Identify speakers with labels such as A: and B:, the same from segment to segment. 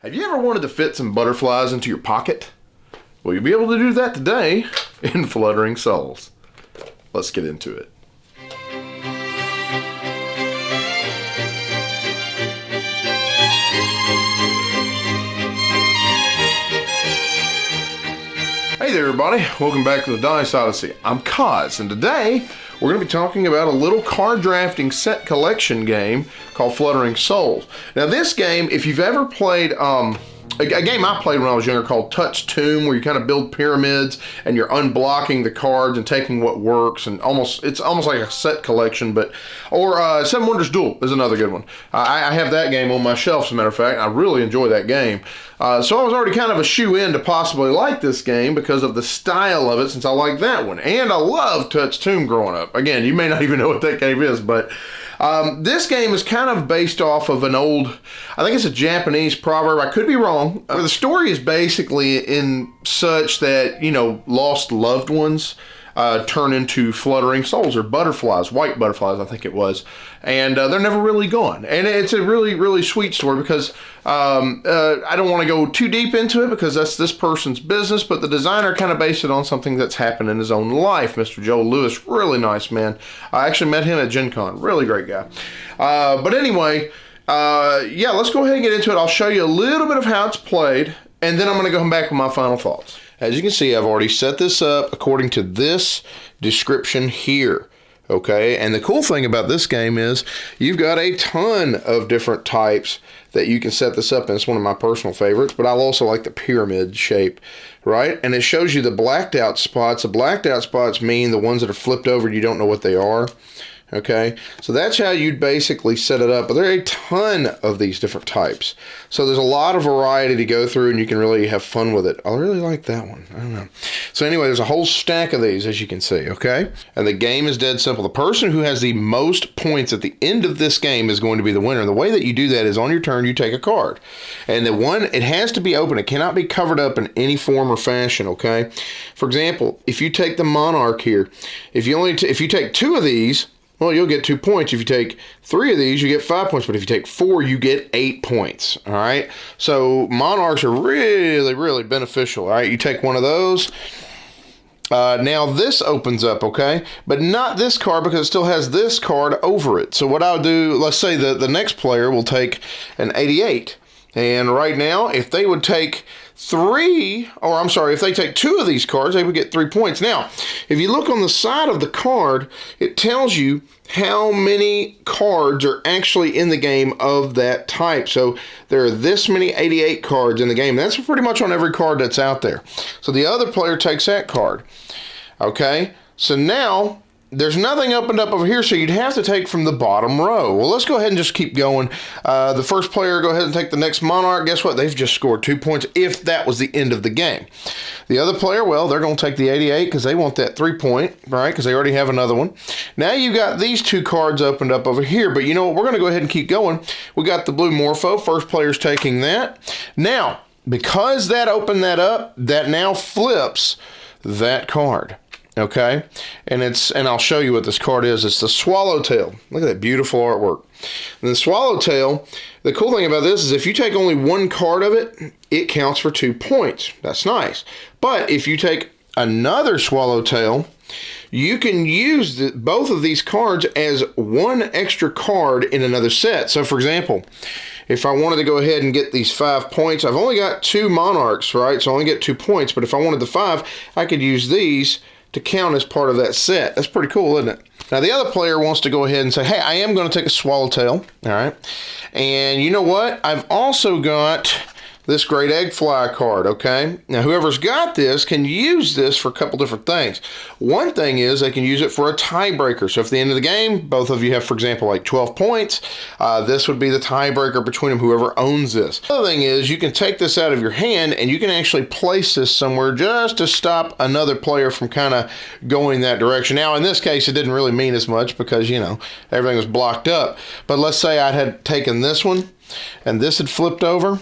A: Have you ever wanted to fit some butterflies into your pocket? Well, you'll be able to do that today in Fluttering Souls. Let's get into it. Hey there everybody, welcome back to the Dice Odyssey. I'm Kaz, and today we're going to be talking about a little card drafting set collection game called Fluttering Souls. Now this game, if you've ever played a game I played when I was younger called Touch Tomb, where you kind of build pyramids and you're unblocking the cards and taking what works, and it's almost like a set collection. Or Seven Wonders Duel is another good one. I have that game on my shelf, as a matter of fact. I really enjoy that game. So I was already kind of a shoe-in to possibly like this game because of the style of it, since I like that one. And I loved Touch Tomb growing up. Again, you may not even know what that game is, but this game is kind of based off of an old, I think it's a Japanese proverb, I could be wrong, where the story is basically in such that, you know, lost loved ones turn into fluttering souls, or butterflies, white butterflies I think it was, and they're never really gone. And it's a really, really sweet story because I don't want to go too deep into it because that's this person's business, but the designer kind of based it on something that's happened in his own life. Mr. Joe Lewis, really nice man. I actually met him at Gen Con, really great guy. But anyway, yeah, let's go ahead and get into it. I'll show you a little bit of how it's played, and then I'm going to come back with my final thoughts. As you can see, I've already set this up according to this description here. Okay, and the cool thing about this game is you've got a ton of different types that you can set this up in. It's one of my personal favorites, but I also like the pyramid shape, right? And it shows you the blacked out spots. The blacked out spots mean the ones that are flipped over and you don't know what they are. Okay, so that's how you'd basically set it up. But there are a ton of these different types. So there's a lot of variety to go through, and you can really have fun with it. I really like that one. I don't know. So anyway, there's a whole stack of these, as you can see, okay? And the game is dead simple. The person who has the most points at the end of this game is going to be the winner. And the way that you do that is on your turn, you take a card. And it has to be open. It cannot be covered up in any form or fashion, okay? For example, if you take the Monarch here, if you take two of these, well, you'll get 2 points. If you take 3 of these, you get 5 points. But if you take 4, you get 8 points. All right. So monarchs are really, really beneficial. All right. You take one of those. Now this opens up, okay? But not this card because it still has this card over it. So what I'll do, let's say the next player will take an 88. And right now, if they would take if they take 2 of these cards, they would get 3 points. Now, if you look on the side of the card, it tells you how many cards are actually in the game of that type. So there are this many 88 cards in the game. That's pretty much on every card that's out there. So the other player takes that card. Okay, so now there's nothing opened up over here, so you'd have to take from the bottom row. Well, let's go ahead and just keep going. The first player, go ahead and take the next Monarch. Guess what? They've just scored 2 points if that was the end of the game. The other player, well, they're going to take the 88 because they want that 3 point, right? Because they already have another one. Now you've got these 2 cards opened up over here, but you know what? We're going to go ahead and keep going. We got the blue Morpho. First player's taking that. Now, because that opened that up, that now flips that card. Okay, and I'll show you what this card is. It's the Swallowtail. Look at that beautiful artwork. And the Swallowtail, the cool thing about this is if you take only 1 card of it, it counts for 2 points. That's nice. But if you take another Swallowtail, you can use both of these cards as 1 extra card in another set. So for example, if I wanted to go ahead and get these 5 points, I've only got 2 Monarchs, right? So I only get 2 points. But if I wanted the 5, I could use these to count as part of that set. That's pretty cool, isn't it? Now the other player wants to go ahead and say, hey, I am going to take a Swallowtail, all right? And you know what? I've also got this Great Egg Fly card, okay? Now, whoever's got this can use this for a couple different things. One thing is they can use it for a tiebreaker. So if at the end of the game, both of you have, for example, like 12 points, this would be the tiebreaker between them, whoever owns this. The other thing is you can take this out of your hand and you can actually place this somewhere just to stop another player from kind of going that direction. Now, in this case, it didn't really mean as much because, you know, everything was blocked up. But let's say I had taken this one and this had flipped over.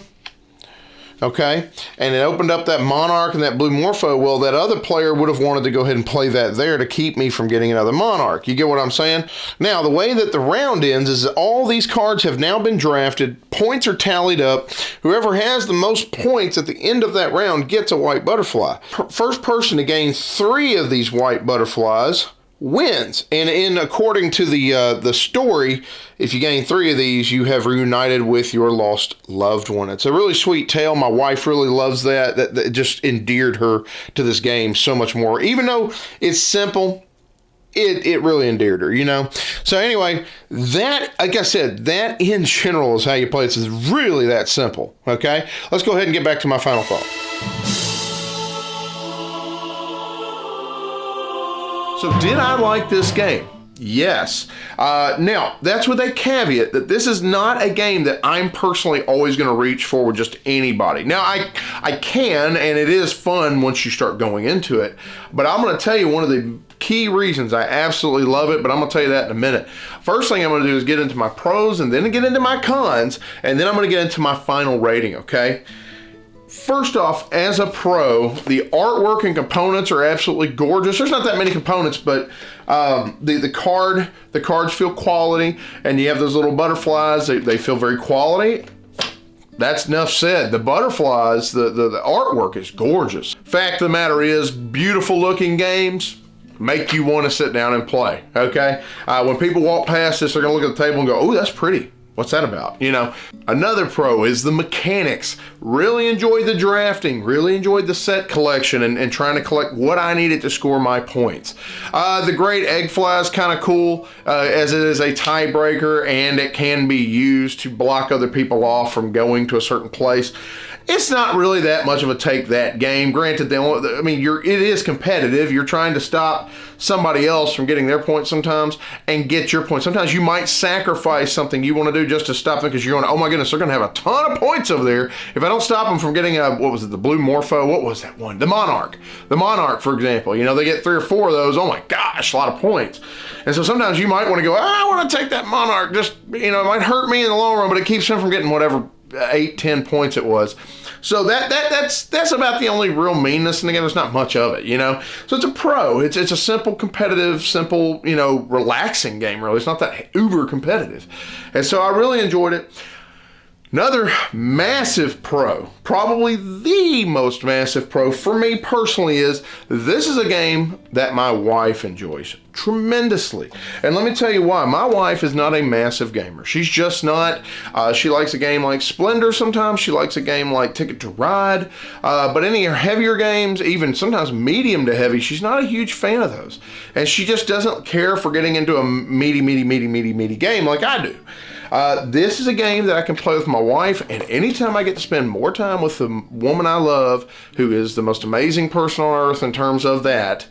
A: okay, and it opened up that Monarch and that Blue Morpho, well, that other player would have wanted to go ahead and play that there to keep me from getting another Monarch. You get what I'm saying? Now, the way that the round ends is that all these cards have now been drafted, points are tallied up. Whoever has the most points at the end of that round gets a white butterfly. First person to gain 3 of these white butterflies wins. And according to the story, if you gain 3 of these, you have reunited with your lost loved one. It's a really sweet tale. My wife really loves that. That just endeared her to this game so much more. Even though it's simple, it really endeared her, you know? So anyway, that, like I said, that in general is how you play. It's really that simple, okay? Let's go ahead and get back to my final thought. So did I like this game? Yes. Now, that's with a caveat that this is not a game that I'm personally always going to reach for with just anybody. Now, I can, and it is fun once you start going into it, but I'm going to tell you one of the key reasons I absolutely love it, but I'm going to tell you that in a minute. First thing I'm going to do is get into my pros, and then get into my cons, and then I'm going to get into my final rating, okay? First off, as a pro, the artwork and components are absolutely gorgeous. There's not that many components, but the cards feel quality, and you have those little butterflies. They feel very quality. That's enough said. The butterflies, the artwork is gorgeous. Fact of the matter is, beautiful looking games make you want to sit down and play, okay? When people walk past this, they're gonna look at the table and go, oh, that's pretty. What's that about? You know, another pro is the mechanics. Really enjoyed the drafting, really enjoyed the set collection and trying to collect what I needed to score my points. The great egg fly is kind of cool as it is a tiebreaker and it can be used to block other people off from going to a certain place. It's not really that much of a take that game. Granted, it is competitive. You're trying to stop somebody else from getting their points sometimes and get your points. Sometimes you might sacrifice something you want to do just to stop them because you're going, oh my goodness, they're going to have a ton of points over there. If I don't stop them from getting the Blue Morpho, what was that one? The Monarch. The Monarch, for example, you know, they get 3 or 4 of those. Oh my gosh, a lot of points. And so sometimes you might want to go, I want to take that Monarch. Just, you know, it might hurt me in the long run, but it keeps him from getting whatever 8, 10 points it was. So that's about the only real meanness in the game. There's not much of it, you know. So it's a pro. It's a simple, competitive, simple, you know, relaxing game, really. It's not that uber competitive. And so I really enjoyed it. Another massive pro, probably the most massive pro for me personally, is this is a game that my wife enjoys tremendously. And let me tell you why. My wife is not a massive gamer. She's just not. She likes a game like Splendor sometimes. She likes a game like Ticket to Ride. But any heavier games, even sometimes medium to heavy, she's not a huge fan of those. And she just doesn't care for getting into a meaty game like I do. This is a game that I can play with my wife, and anytime I get to spend more time with the woman I love, who is the most amazing person on earth in terms of that,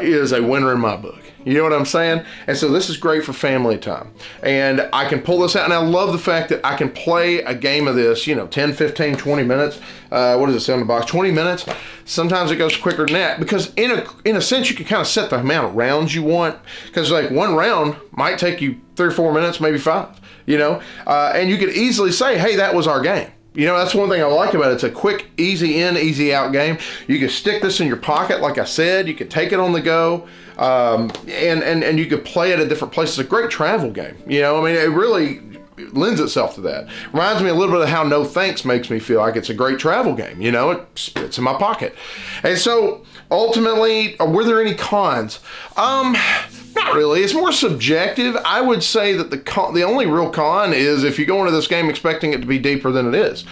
A: is a winner in my book. You know what I'm saying? And so this is great for family time. And I can pull this out, and I love the fact that I can play a game of this, you know, 10, 15, 20 minutes. What does it say on the box? 20 minutes. Sometimes it goes quicker than that because in a sense you can kind of set the amount of rounds you want, because like one round might take you 3 or 4 minutes, maybe 5, you know, and you could easily say, hey, that was our game. You know, that's one thing I like about it. It's a quick, easy in, easy out game. You can stick this in your pocket, like I said. You can take it on the go, and you could play it at different places. It's a great travel game. You know, I mean, it really lends itself to that. Reminds me a little bit of how No Thanks makes me feel like it's a great travel game. You know, it spits in my pocket. And so, ultimately, were there any cons? Not really. It's more subjective. I would say that the only real con is if you go into this game expecting it to be deeper than it is.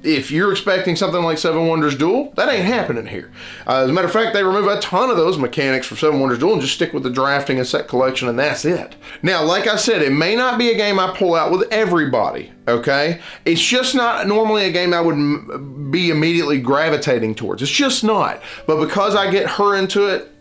A: If you're expecting something like Seven Wonders Duel, that ain't happening here. As a matter of fact, they remove a ton of those mechanics from Seven Wonders Duel and just stick with the drafting and set collection, and that's it. Now, like I said, it may not be a game I pull out with everybody, okay? It's just not normally a game I would be immediately gravitating towards. It's just not. But because I get her into it,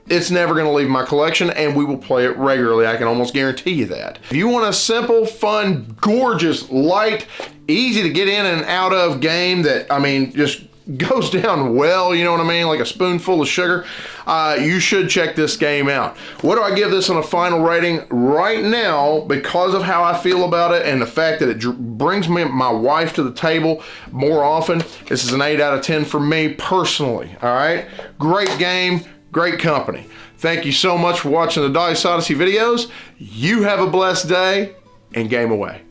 A: it's never going to leave my collection, and we will play it regularly. I can almost guarantee you that. If you want a simple, fun, gorgeous, light, easy to get in and out of game that, I mean, just goes down well, you know what I mean, like a spoonful of sugar. You should check this game out. What do I give this on a final rating? Right now, because of how I feel about it and the fact that it brings my wife to the table more often, this is an 8 out of 10 for me personally, all right? Great game, great company. Thank you so much for watching the Dice Odyssey videos. You have a blessed day, and game away.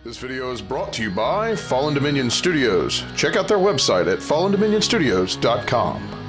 A: This video is brought to you by Fallen Dominion Studios. Check out their website at fallendominionstudios.com.